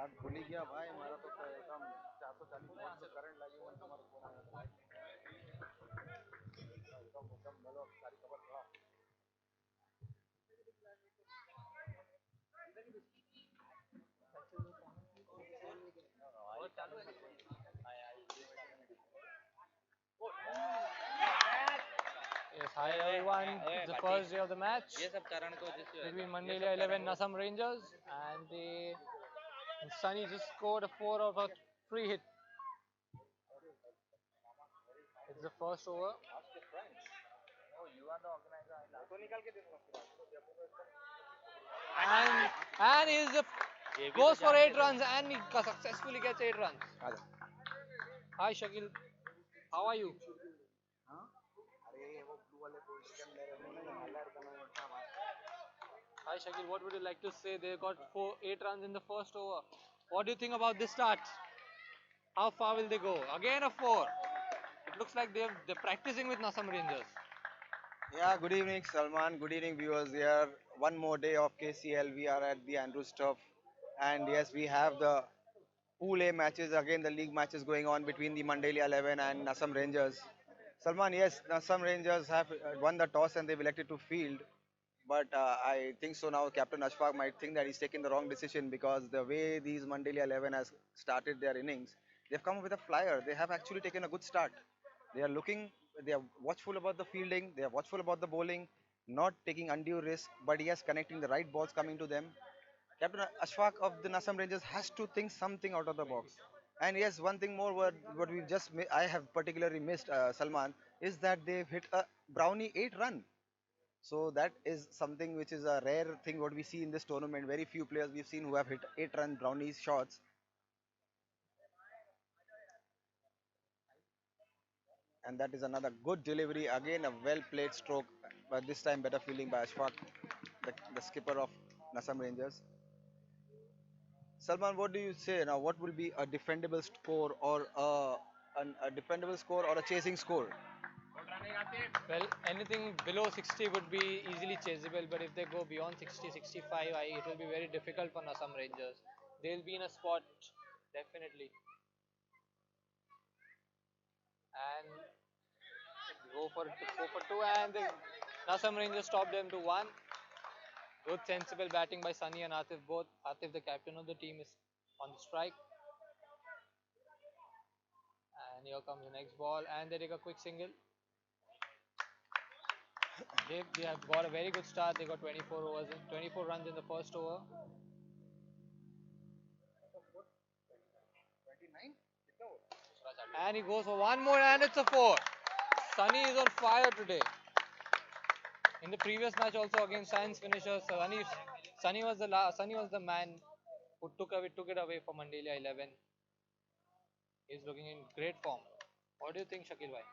यार भूल ही गया भाई हमारा तो एकदम 440 वोल्ट में करंट लगी हुआ तुम्हारा फोन आया था एकदम एकदम मतलब सारी खबर खराब Yes, hi everyone. It's the first day of the match between Mandaliya 11 Nasam Rangers and Sunny just scored a 4 out of 3 hit. It's the first over. तो निकाल के देखो उसके बाद And he's a, goes for 8 runs and he successfully gets 8 runs. Hi Shakil, how are you? अरे वो blue वाले bolt के अंदर उन्होंने हल्ला करना था भाई Hi Shakil, what would you like to say? They got 8 runs in the first over. What do you think about this start? How far will they go? Again a 4. It looks like they're practicing with Nasam Rangers. Yeah, good evening, Salman. Good evening, viewers. Here, one more day of KCL. We are at the Andrews Turf, and yes, we have the Pool A matches again. The league matches going on between the Mandaliya 11 and Assam Rangers. Salman, yes, Assam Rangers have won the toss and they've elected to field. But I think so now Captain Ashfaq might think that he's taken the wrong decision because the way these Mandaliya 11 has started their innings, they've come up with a flyer. They have actually taken a good start. They are looking, they are watchful about the fielding, they are watchful about the bowling, not taking undue risk, but yes, connecting the right balls coming to them. Captain Ashfaq of the Nassam Rangers has to think something out of the box. And yes, one thing more what we've I have particularly missed, Salman, is that they've hit a brownie 8 run. So that is something which is a rare thing what we see in this tournament. Very few players we've seen who have hit 8 run brownies shots. And that is another good delivery. Again, a well played stroke, but this time better fielding by Ashfaq, the skipper of Nassam Rangers. Salman, what do you say now? What will be a defendable score or a defendable score or a chasing score? Well, anything below 60 would be easily chaseable, but if they go beyond 60, 65, it will be very difficult for Assam Rangers. They'll be in a spot, definitely. And go for 2, and the Assam Rangers stop them to 1. Good sensible batting by Sunny and Atif both. Atif, the captain of the team, is on the strike. And here comes the next ball, and they take a quick single. They have got a very good start. They got 24 runs in the first over. 29? And he goes for one more, and it's a 4. Sunny is on fire today. In the previous match, also against Science finishers, Sunny was the man who took it away from Mandaliya 11. He's looking in great form. What do you think, Shakil bhai?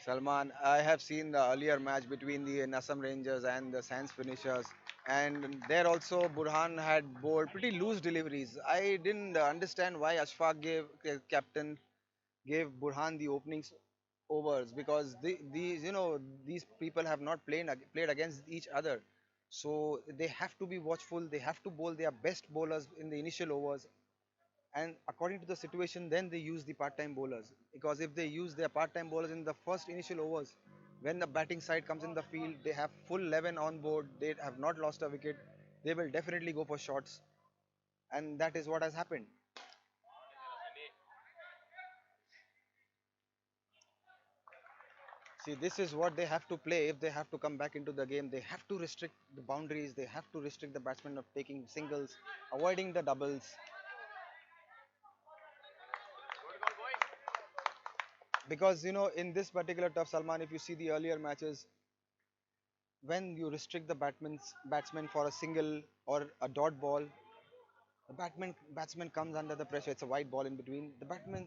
Salman, I have seen the earlier match between the Nassam Rangers and the Sands finishers, and there also Burhan had bowled pretty loose deliveries. I didn't understand why Ashfaq captain gave Burhan the openings overs because these people have not played against each other, so they have to be watchful. They have to bowl their best bowlers in the initial overs, and according to the situation then they use the part-time bowlers, because if they use their part-time bowlers in the first initial overs, when the batting side comes in the field, they have full 11 on board, they have not lost a wicket, they will definitely go for shots, and that is what has happened. See, this is what they have to play. If they have to come back into the game, they have to restrict the boundaries, they have to restrict the batsmen of taking singles, avoiding the doubles. Because in this particular tough, Salman, if you see the earlier matches, when you restrict the batsman for a single or a dot ball, the batsman comes under the pressure. It's a white ball in between. The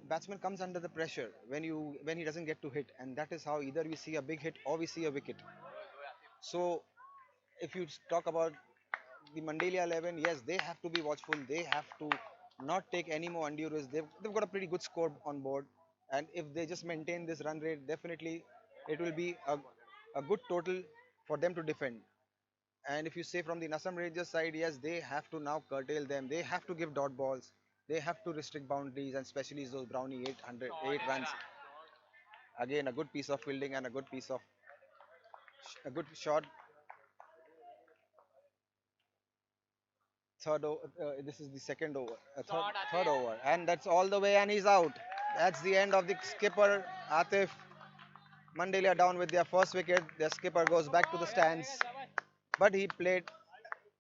batsman comes under the pressure when he doesn't get to hit, and that is how either we see a big hit or we see a wicket. So if you talk about the Mandaliya 11, yes, they have to be watchful. They have to not take any more undue risks. They've got a pretty good score on board, and if they just maintain this run rate, definitely it will be a good total for them to defend. And if you say from the Nasam Rangers side, yes, they have to now curtail them. They have to give dot balls. They have to restrict boundaries, and especially those Brownie 8 runs. Again, a good piece of fielding and a good piece of a good shot. This is the second over, third over, and that's all the way, and he's out. That's the end of the skipper Atif. Mandaliya down with their first wicket. Their skipper goes back to the stands, but he played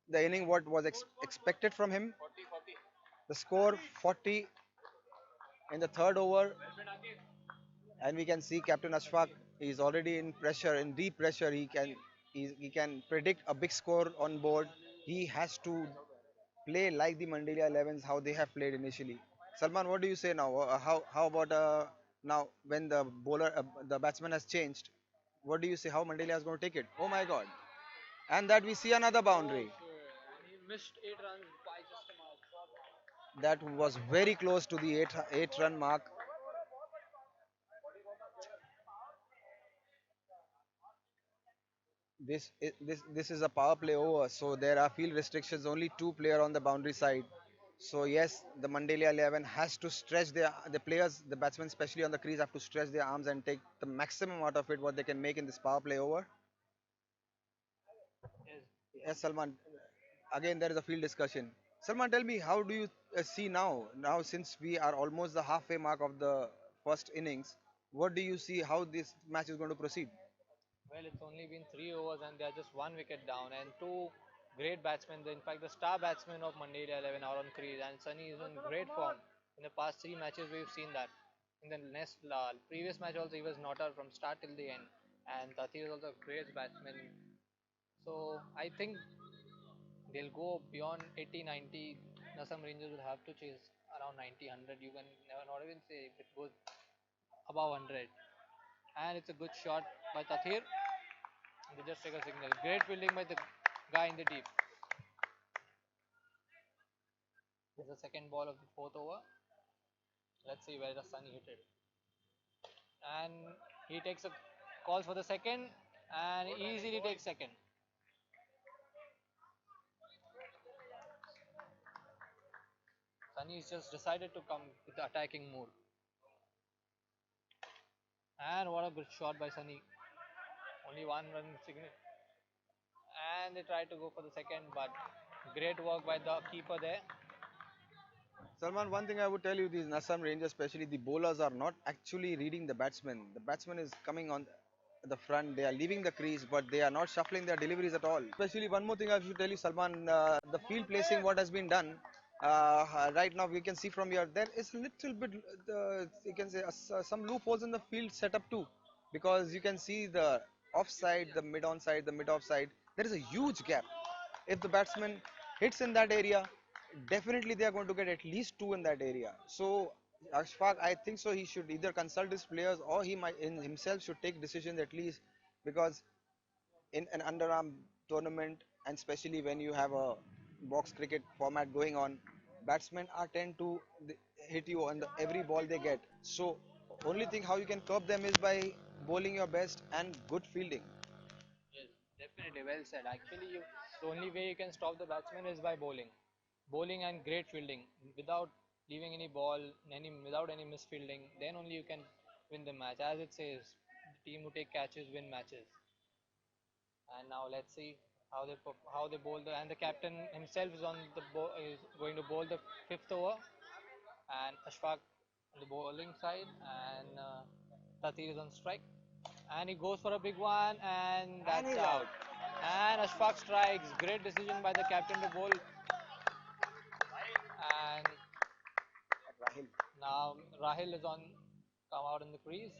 the inning what was expected from him. The score 40 in the third over, and we can see Captain Ashfaq is already in pressure, in deep pressure. He can predict a big score on board. He has to play like the Mandaliya 11s how they have played initially. Salman, what do you say now? How about now when the batsman has changed? What do you say? How Mandaliya is going to take it? Oh my God! And that we see another boundary. He missed 8 runs by just a mark. That was very close to the eight run mark. This is a power play over, so there are field restrictions. Only two player on the boundary side. So yes, the Mandela 11 has to stretch the players, the batsmen especially on the crease, have to stretch their arms and take the maximum out of it what they can make in this power play over. Yes. Yes, Salman. Again, there is a field discussion. Salman, tell me, how do you see now? Now, since we are almost the halfway mark of the first innings, what do you see how this match is going to proceed? Well, it's only been 3 overs and they are just 1 wicket down, and two great batsmen. In fact, the star batsmen of Mandela 11 are on crease, and Sunny is in great form. In the past 3 matches, we've seen that. In the previous match also, he was not out from start till the end, and Tati is also a great batsman. So I think they'll go beyond 80, 90. Now some Rangers will have to chase around 90, 100. You can never not even say if it goes above 100. And it's a good shot by Tathir. They just take a signal. Great fielding by the guy in the deep. It's the second ball of the fourth over. Let's see where the Sunny hit it. And he takes a call for the second and easily takes second. Sunny's just decided to come with the attacking mood. And what a good shot by Sunny. Only one run signal. And they tried to go for the second, but great work by the keeper there. Salman, one thing I would tell you, these Assam Rangers, especially the bowlers, are not actually reading the batsman. The batsman is coming on the front, they are leaving the crease, but they are not shuffling their deliveries at all. Especially one more thing I should tell you, Salman, the field placing, what has been done. Right now, we can see from here, there is a little bit, you can say, some loopholes in the field setup too, because you can see the offside, the mid onside, the mid offside. There is a huge gap. If the batsman hits in that area, definitely they are going to get at least two in that area. So Ashfaq, I think so. He should either consult his players or he might in himself should take decisions at least, because in an underarm tournament and especially when you have a box cricket format going on, batsmen are tend to hit you on every ball they get. So only thing how you can curb them is by bowling your best and good fielding. Yes, definitely. Well said. Actually, the only way you can stop the batsman is by bowling. Bowling and great fielding. Without leaving any ball, without any misfielding, then only you can win the match. As it says, the team who take catches win matches. And now let's see how they bowl and the captain himself is is going to bowl the fifth over, and Ashfaq on the bowling side, and Tatir is on strike, and he goes for a big one, and And that's he's out. out. And Ashfaq strikes. Great decision by the captain to bowl, and Rahil. now Rahil is on come out in the crease.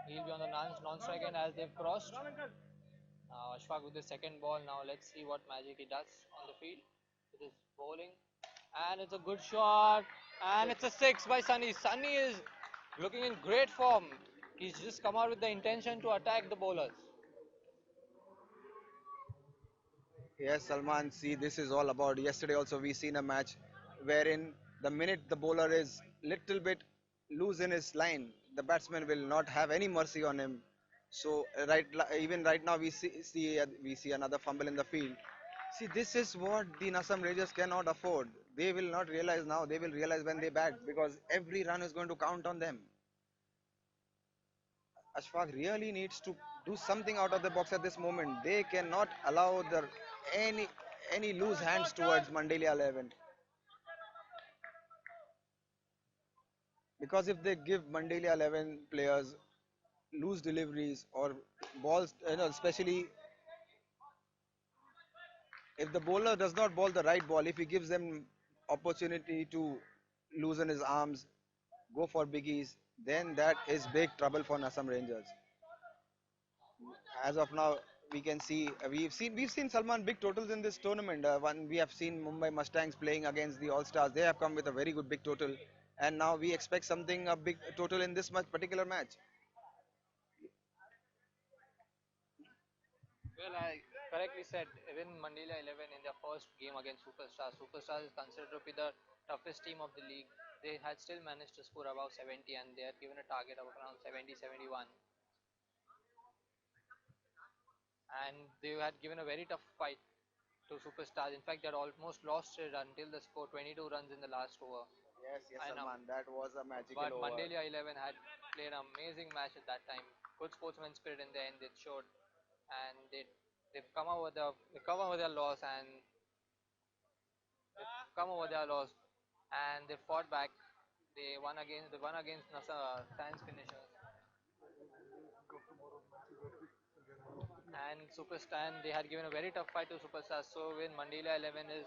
He'll be on the non-strike end as they've crossed. Now Ashfaq with the second ball. Now let's see what magic he does on the field with his bowling. And it's a good shot. And it's a six by Sunny. Sunny is looking in great form. He's just come out with the intention to attack the bowlers. Yes, Salman, see, this is all about. Yesterday also we seen a match wherein the minute the bowler is little bit loose in his line, the batsman will not have any mercy on him. So even right now we see another fumble in the field. See, this is what the Nasam Rangers cannot afford. They will not realize now. They will realize when they bat because every run is going to count on them. Ashfaq really needs to do something out of the box at this moment. They cannot allow any any loose hands towards Mandaliya 11 because if they give Mandaliya 11 players loose deliveries or balls, especially if the bowler does not bowl the right ball, if he gives them opportunity to loosen his arms, go for biggies, then that is big trouble for Assam Rangers. As of now, we can see we've seen Salman big totals in this tournament. One we have seen Mumbai Mustangs playing against the All Stars. They have come with a very good big total, and now we expect something a big total in this particular match. Well, I correctly said, even Mandela 11 in their first game against Superstars. Superstars is considered to be the toughest team of the league. They had still managed to score above 70 and they had given a target of around 70 71. And they had given a very tough fight to Superstars. In fact, they had almost lost it until they scored 22 runs in the last over. Yes, yes, And Salman. That was a magical but over. Mandela 11 had played an amazing match at that time. Good sportsman spirit in the end. It showed, and they've come over their loss and they've come over their loss and they fought back. They won against Science finishers and Superstar. And they had given a very tough fight to Superstars. So when Mandela 11 is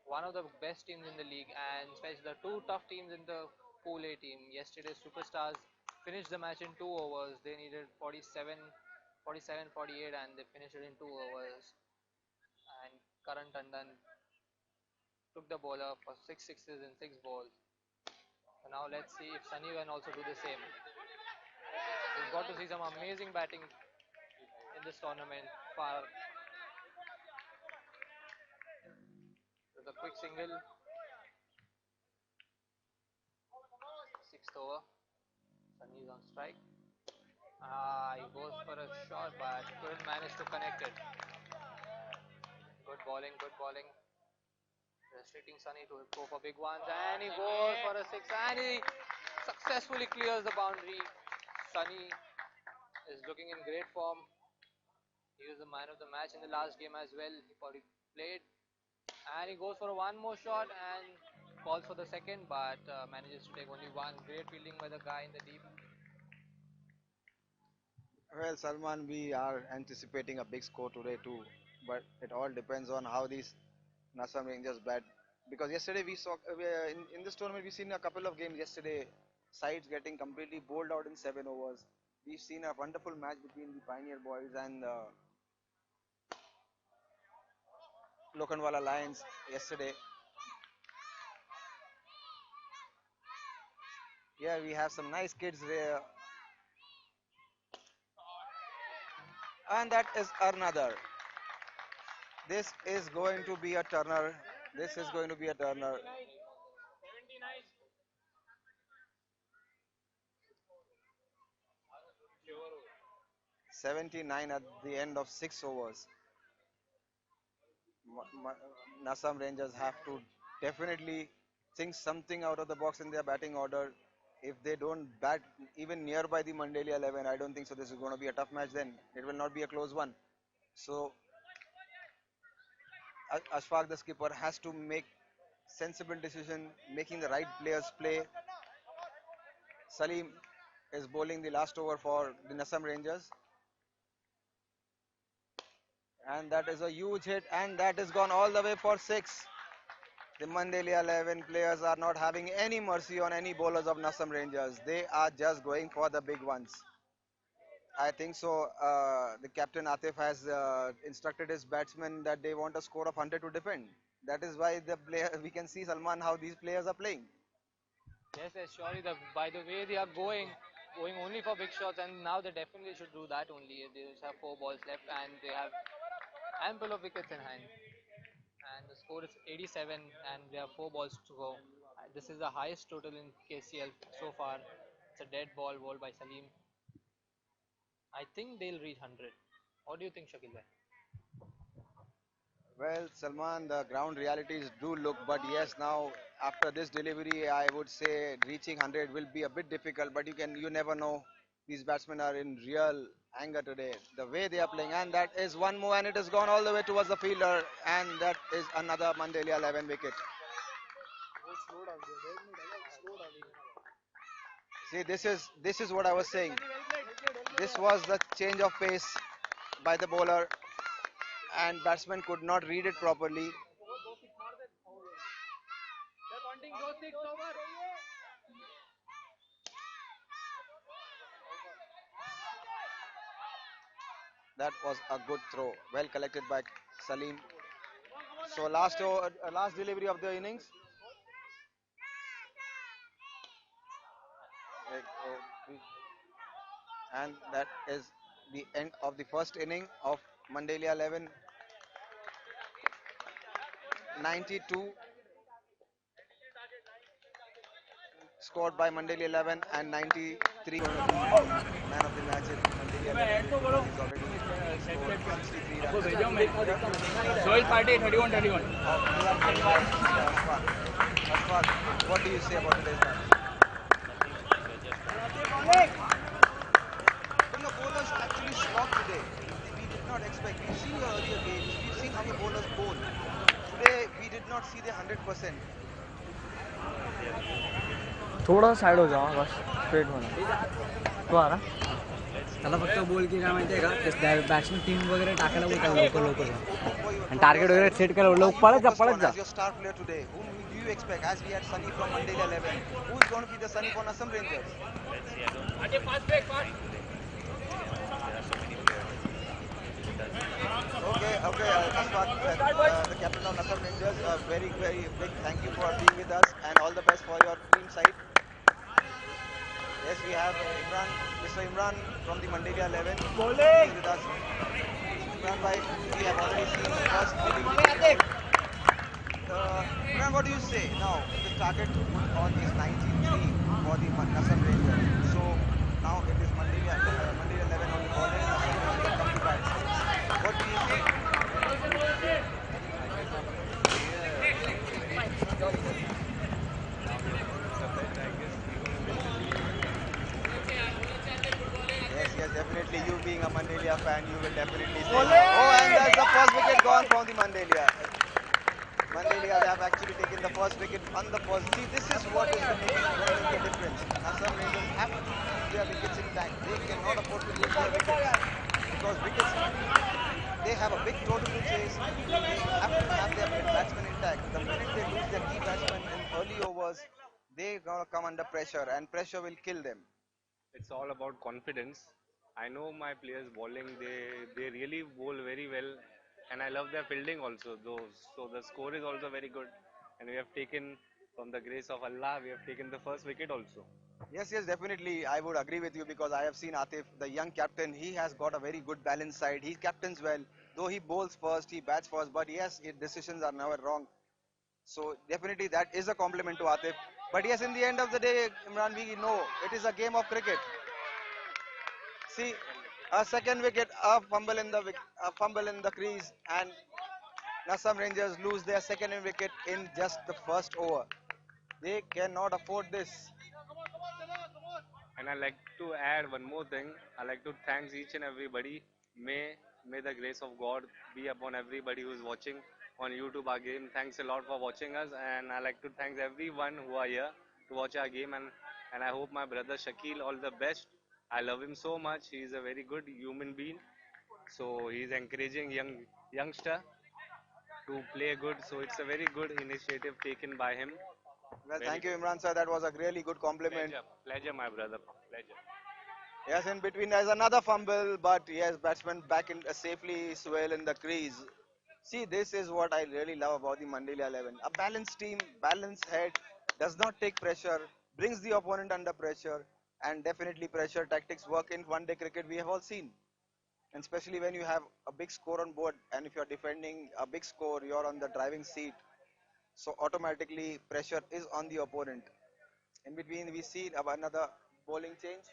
one of the best teams in the league, and especially the two tough teams in the Pool A team. Yesterday, Superstars finished the match in 2 overs. They needed 47, 48, and they finished it in 2 overs. And Karan Tandon took the bowler for six sixes in six balls. So now let's see if Sunny can also do the same. We've got to see some amazing batting in this tournament. For the quick single, sixth over. Sunny is on strike. He goes for a shot but couldn't manage to connect it. Good bowling, good bowling. Restricting Sunny to go for big ones and he goes for a six and he successfully clears the boundary. Sunny is looking in great form. He was the man of the match in the last game as well. He played and he goes for one more shot and calls for the second but manages to take only one. Great fielding by the guy in the deep. Well, Salman, we are anticipating a big score today too, but it all depends on how these Nassam Rangers bat. Because yesterday we saw in this tournament we've seen a couple of games yesterday, sides getting completely bowled out in 7 overs. We've seen a wonderful match between the Pioneer Boys and Lokhandwala Lions yesterday. Here we have some nice kids there, and that is another. This is going to be a turner. This is going to be a turner. 79 at the end of 6 overs. Nassam Rangers have to definitely think something out of the box in their batting order. If they don't bat even nearby the Mandaliya 11, I don't think so. This is going to be a tough match then. It will not be a close one. So Ashfaq, the skipper, has to make sensible decision, making the right players play. Salim is bowling the last over for the Nassam Rangers, and that is a huge hit, and that is gone all the way for six. The Mandaliya 11 players are not having any mercy on any bowlers of Nassam Rangers. They are just going for the big ones. I think so. The captain Atif has instructed his batsmen that they want a score of 100 to defend. That is why the player we can see Salman how these players are playing. Yes, yes, surely. By the way they are going only for big shots, and now they definitely should do that only. They just have 4 balls left, and they have ample of wickets in hand. And the score is 87, and they have 4 balls to go. This is the highest total in KCL so far. It's a dead ball bowled by Salim. I think they'll reach 100. What do you think, Shakil bhai? Well, Salman, the ground realities do look, but yes, now after this delivery, I would say reaching 100 will be a bit difficult. But you never know. These batsmen are in real anger today. The way they are playing, and that is one more, and it has gone all the way towards the fielder, and that is another Mandaliya 11 wicket. See, this is what I was saying. This was the change of pace by the bowler, and batsman could not read it properly. That was a good throw, well collected by Salim. So last delivery of the innings, and that is the end of the first inning of Mandaliya 11. 92 scored by Mandaliya 11 and 93 going to be man of the match in Mandaliya 11 because he's already scored 63 runs. We have to see the Soil batting party 31 31. of Nasam Rangers, Mr. Ashfaq. Ashfaq, what do you say about today's match? But your bowlers actually slogged today. We did not expect. We've seen your earlier games. We've seen how your bowlers bowl. Today we did not see the 100%. थोडं side हो जावा बस straight म्हणा तू आ ना त्याला फक्त बोल की काय माहिती आहे का बॅट्समन टीम वगैरे टाकायला बोलतात Let's लवकर go लवकर again आणि from your टार्गेट वगैरे side. सेट Whom करायला are लवकर you पळत जा focused पळत on जा as your star player today? Whom do you expect? As we had Sunny from Mandela 11, who is going to be the Sunny for Assam Rangers? Okay, okay, Ashfaq, the captain of Assam Rangers, a very, very big thank you for being with us and all the best for your team side. Yes, we have Imran, Mr. Imran from the Mandela 11. He is with us. Imran bhai, we have already seen the first delivery. Imran, what do you say? Now, the target put on is 93 for the Assam Rangers. So now it is Mandela 11 on the bowling and Assam Rangers have come to bat. What do you say? I guess after today, now we have seen the best. I guess we're gonna win the league. Yes, yes, definitely. You being a Mandalia fan, you will definitely say so. Oh, and that's the first wicket gone from the Mandalia. Mandalias have actually taken the first wicket on the first. See, this is what is going to make a difference. Assam Rangers have to keep their wickets intact. They cannot afford to lose their wickets because wickets, they have a big total to chase. They have to have their batsmen intact. The minute they lose their key batsmen in early overs, they gonna come under pressure, and pressure will kill them. It's all about confidence. I know my players bowling. They really bowl very well, and I love their fielding also. Those so the score is also very good, and we have taken from the grace of Allah. We have taken the first wicket also. Yes, yes, definitely. I would agree with you because I have seen Atif, the young captain. He has got a very good balance side. He captains well. Though he bowls first, he bats first. But yes, his decisions are never wrong. So definitely that is a compliment to Atif. But yes, in the end of the day, Imran, we know it is a game of cricket. See, a second wicket, a fumble in the crease, and Nassam Rangers lose their second wicket in just the first over. They cannot afford this. And I like to add one more thing. I like to thank each and everybody. May the grace of God be upon everybody who is watching on YouTube our game. Thanks a lot for watching us, and I like to thank everyone who are here to watch our game. And I hope my brother Shakil all the best. I love him so much. He is a very good human being. So he is encouraging youngster to play good. So it's a very good initiative taken by him. Well, Very thank you, good. Imran sir. That was a really good compliment. Pleasure, my brother. Pleasure. Yes, in between there's another fumble, but yes, batsman back in safely swell in the crease. See, this is what I really love about the Mandela 11. A balanced team, balanced head, does not take pressure, brings the opponent under pressure, and definitely pressure tactics work in one-day cricket. We have all seen, and especially when you have a big score on board, and if you're defending a big score, you're on the driving seat. So automatically pressure is on the opponent. In between, we see another bowling change.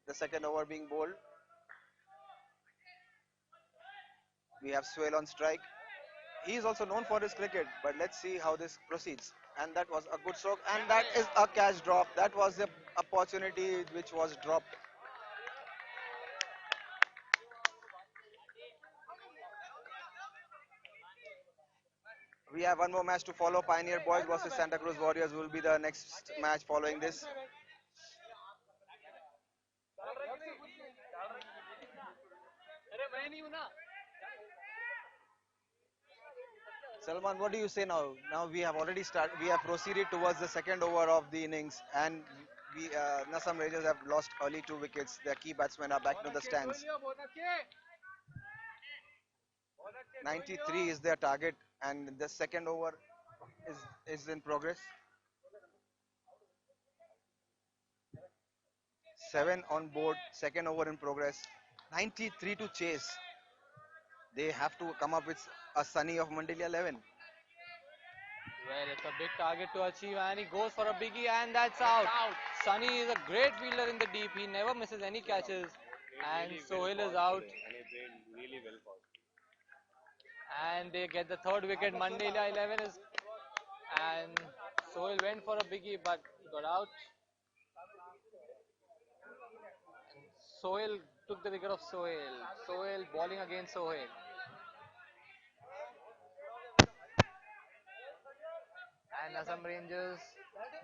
the second over being bowled. We have Swale on strike. He is also known for his cricket, but let's see how this proceeds. And that was a good stroke, and that is a catch drop. That was the opportunity which was dropped. We have one more match to follow. Pioneer Boys versus Santa Cruz Warriors will be the next match following this. Salman, what do you say now? Now we have already started. We have proceeded towards the second over of the innings, and Nasam Rangers have lost early 2 wickets. Their key batsmen are back to the stands. 93 is their target, and the second over is in progress. 7 on board. Second over in progress. 93 to chase. They have to come up with a Sunny of Mandaliya 11. Well, it's a big target to achieve, and he goes for a biggie, and that's out. Sunny is a great fielder in the deep. He never misses any catches, and Sohail is out. And he played really well for us. And they get the third wicket. Mandela 11 is, and Sohail went for a biggie, but he got out. Sohail took the wicket of Sohail. Sohail bowling against Sohail. And Assam Rangers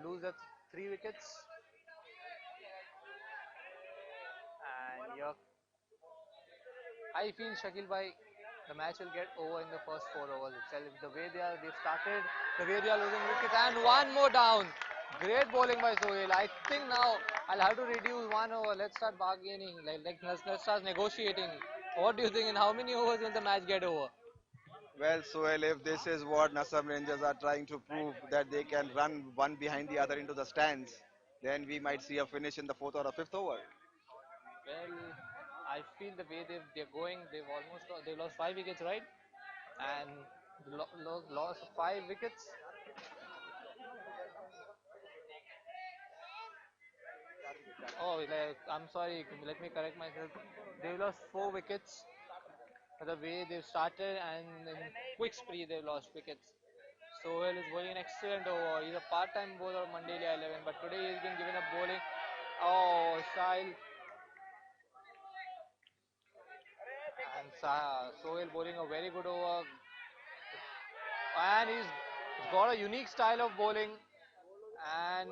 lose the 3 wickets. And yeah, I feel Shakil bhai, the match will get over in the first 4 overs itself. The way they've started, the way they are losing wickets, and one more down. Great bowling by Sohail. I think now I'll have to reduce 1 over. Let's start bargaining. Let's start negotiating. What do you think? In how many overs will the match get over? Well, Sohail, if this is what Nassam Rangers are trying to prove that they can run one behind the other into the stands, then we might see a finish in the fourth or a fifth over. Well, I feel the way they're going, they've lost 5 wickets, right? And lost 5 wickets. Oh, I'm sorry. Let me correct myself. They've lost 4 wickets. The way they've started, and in quick spree they've lost wickets. Sohail is bowling an excellent over. He's a part-time bowler of Mandalia 11, but today he's been given a bowling. Oh, Sahil and Sohail bowling a very good over, and he's got a unique style of bowling, and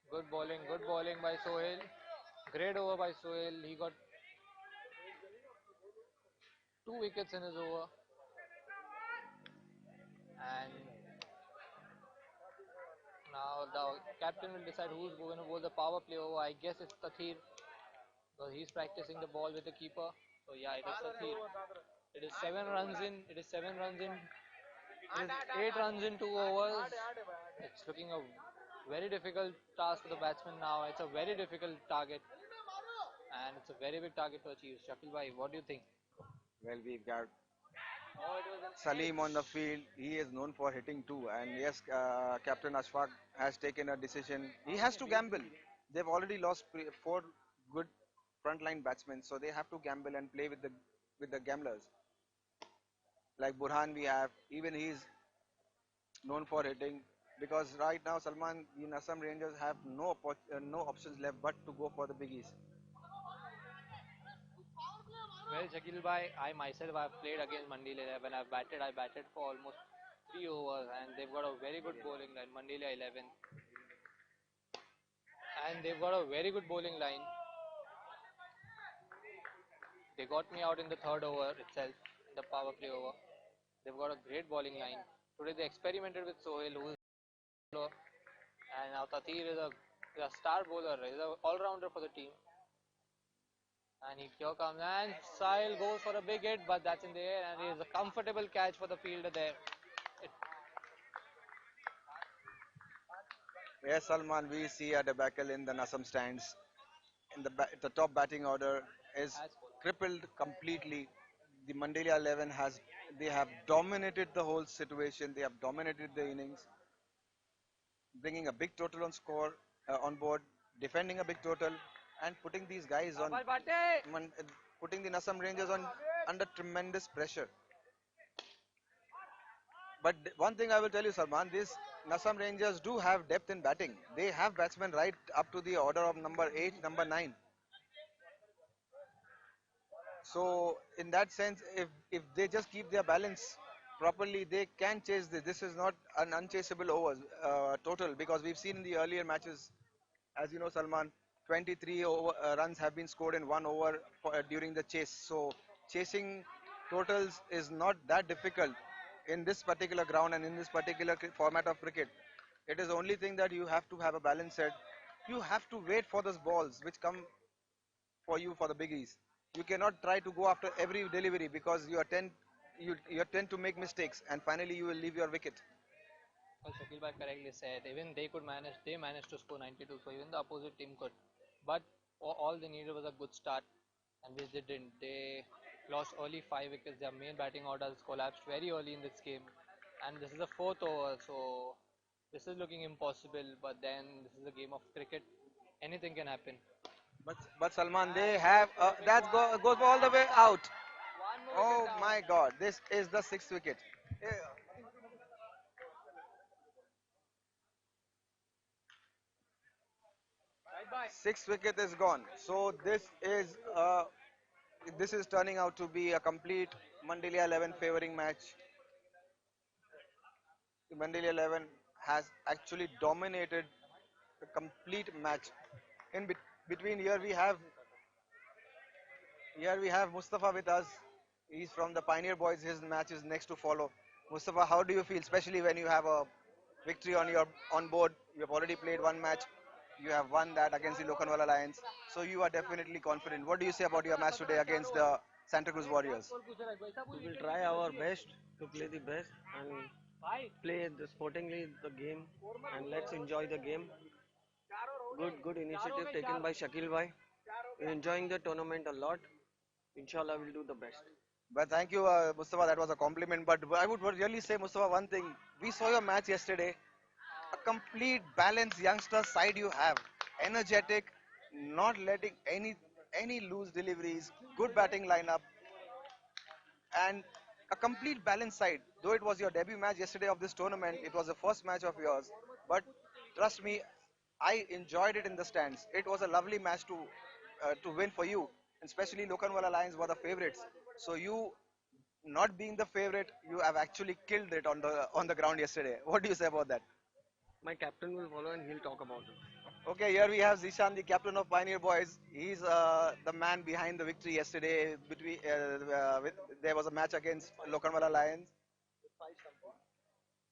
good bowling by Sohail. Great over by Sohail. He got 2 wickets in his over, and now the captain will decide who's going to bowl the power play over. I guess it's Tathir, because he's practicing the ball with the keeper. So yeah, it is Tathir. It is 7 runs in. It is 7 runs in. It is 8 runs in 2 overs. It's looking a very difficult task for the batsman now. It's a very difficult target, and it's a very big target to achieve. Shakil bhai, what do you think? Well, we've got Salim on the field. He is known for hitting too. And yes, Captain Ashfaq has taken a decision. He has to gamble. They've already lost 4 good frontline batsmen, so they have to gamble and play with the gamblers. Like Burhan, we have. Even he's known for hitting. Because right now, Salman, the Assam Rangers have no options left but to go for the biggies. Well, Shakil bhai, I myself have played against Mandela 11. I batted for almost 3 overs, and they've got a very good bowling line. Mandela 11, and they've got a very good bowling line. They got me out in the third over itself, the power play over. They've got a great bowling line. Today they experimented with Sohail, who is a bowler, and now Tatir is a star bowler. He's an all-rounder for the team. And here comes, and Sahil goes for a big hit, but that's in the air, and it is a comfortable catch for the fielder there. It, Yes, Salman, we see a debacle in the Nassam stands. The top batting order is as crippled completely. The Mandela 11 they have dominated the whole situation. They have dominated the innings, bringing a big total on board. defending a big total, and putting these guys on, putting the Nasam Rangers on under tremendous pressure. But one thing I will tell you, Salman, this Nasam Rangers do have depth in batting. They have batsmen right up to the order of number 8, number 9. So in that sense, if they just keep their balance properly, they can chase this. This is not an unchaseable overs total, because we've seen in the earlier matches, as you know, Salman, 23 runs have been scored in 1 over during the chase. So chasing totals is not that difficult in this particular ground and in this particular format of cricket. It is only thing that you have to have a balance set. You have to wait for those balls which come for you for the biggies. You cannot try to go after every delivery, because you tend to make mistakes and finally you will leave your wicket. Well, Shakil Bhai correctly said, even they could manage, they managed to score 92, so even the opposite team could. But all they needed was a good start, and which they didn't. They lost early 5 wickets. Their main batting orders collapsed very early in this game, and this is the fourth over, so this is looking impossible. But then this is a game of cricket; anything can happen. But Salman, they have goes all the way out. One more wicket Oh down. my God! This is the sixth wicket. Yeah. Right by. Sixth wicket is gone. So this is turning out to be a complete Mandaliya 11 favoring match. The Mandaliya 11 has actually dominated the complete match. In between here we have Mustafa with us. He's from the Pioneer Boys. His match is next to follow. Mustafa, how do you feel, especially when you have a victory on board? You have already played one match. You have won that against the Lokanwala Lions. So you are definitely confident. What do you say about your match today against the Santa Cruz Warriors? We will try our best to play the best and play the sportingly the game, and let's enjoy the game. Good initiative taken by Shakil Bhai. We're enjoying the tournament a lot. Inshallah, we'll do the best. But thank you, Mustafa. That was a compliment. But I would really say, Mustafa, one thing. We saw your match yesterday. A complete balanced youngster side you have. Energetic, not letting any loose deliveries, good batting lineup, and a complete balanced side. Though it was your debut match yesterday of this tournament, it was the first match of yours. But trust me, I enjoyed it in the stands. It was a lovely match to win for you, especially Lokanwala Lions were the favorites. So you, not being the favorite, you have actually killed it on the ground yesterday. What do you say about that? My captain will follow and he'll talk about it. Okay, here we have Zishan, the captain of Pioneer Boys. He's the man behind the victory yesterday. There was a match against Lokanwala Lions,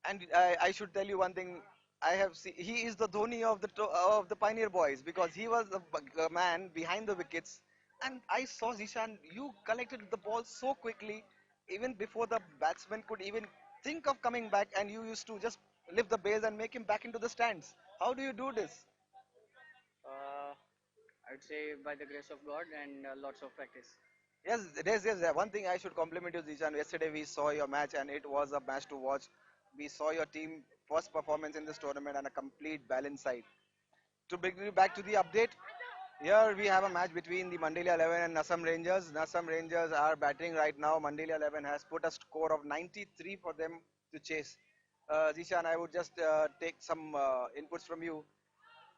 and I should tell you one thing. I have seen he is the Dhoni of the Pioneer Boys, because he was the man behind the wickets. And I saw Zishan, you collected the ball so quickly, even before the batsman could even think of coming back, and you used to just lift the base and make him back into the stands. How do you do this? Uh, I would say by the grace of God and lots of practice. Yes, there's one thing I should compliment you, Zishan. Yesterday we saw your match and it was a match to watch. We saw your team first performance in this tournament and a complete balance side. To bring you back to the update, here we have a match between the Mandaliya 11 and Nasam Rangers. Nasam Rangers are batting right now. Mandaliya 11 has put a score of 93 for them to chase. Zishan, I would just take some inputs from you.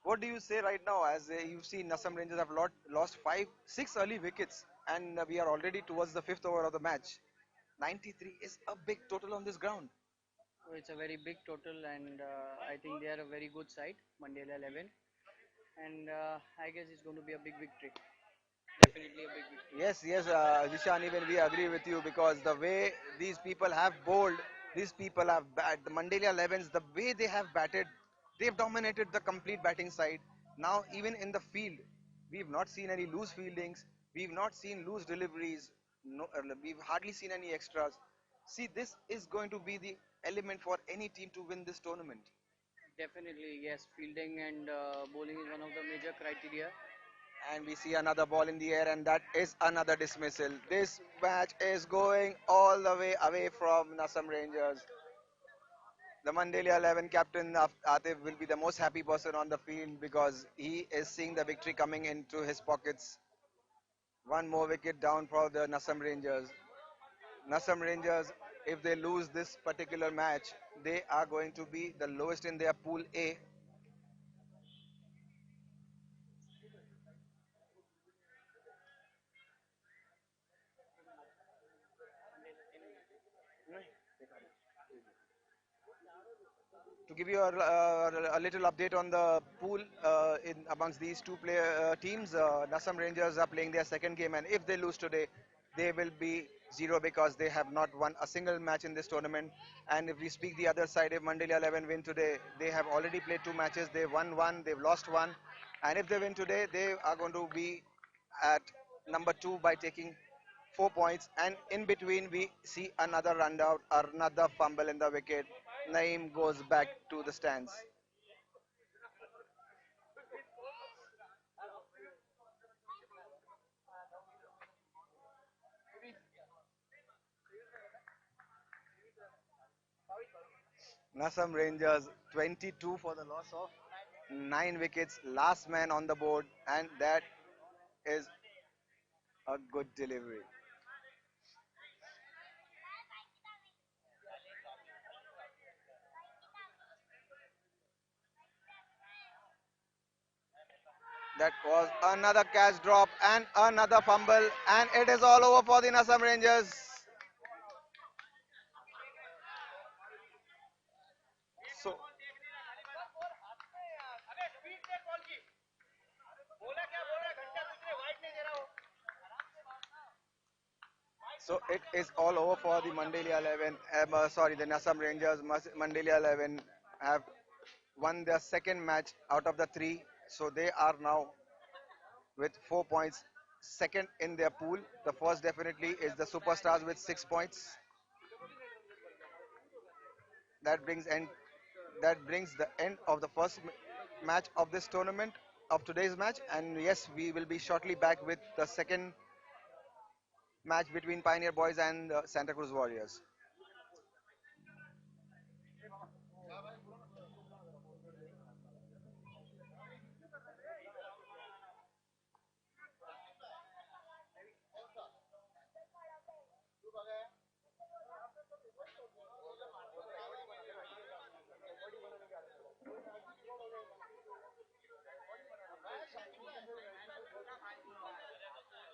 What do you say right now, as you've seen Nasam Rangers have lost 6 early wickets, and we are already towards the fifth over of the match. 93 is a big total on this ground. So it's a very big total, and I think they are a very good side, Mandela 11, and I guess it's going to be a big victory. Definitely a big victory. Yes, Zishan, even we agree with you, because the way these people have bowled, these people have the Mandela 11s, the way they have batted, they've dominated the complete batting side. Now, even in the field, we've not seen any loose fieldings, we've not seen loose deliveries, no, we've hardly seen any extras. See, this is going to be the element for any team to win this tournament. Definitely, yes. Fielding and bowling is one of the major criteria. And we see another ball in the air, and that is another dismissal. This match is going all the way away from Nasam Rangers. The Mandaliya 11 captain Atif will be the most happy person on the field because he is seeing the victory coming into his pockets. One more wicket down for the Nasam Rangers. Nasam Rangers, if they lose this particular match, they are going to be the lowest in their pool A. To give you a little update on the pool in amongst these two teams, Nassam Rangers are playing their second game, and if they lose today, they will be zero because they have not won a single match in this tournament. And if we speak the other side, if Mandalya 11 win today, they have already played two matches. They've won one, they've lost one, and if they win today, they are going to be at number two by taking 4 points. And in between, we see another run out, another fumble in the wicket. Naeem goes back to the stands. Nassam Rangers 22 for the loss of 9 wickets, last man on the board, and that is a good delivery. That was another catch drop and another fumble, and it is all over for the Nassam Rangers. So, so it is all over for the Mandalya 11. Sorry, the Nassam Rangers. Mandalya 11 have won their second match out of the three, so they are now with 4 points, second in their pool. The first definitely is the Superstars with 6 points. That brings end. That brings the end of the first match of this tournament, of today's match. And yes, we will be shortly back with the second match between Pioneer Boys and Santa Cruz Warriors.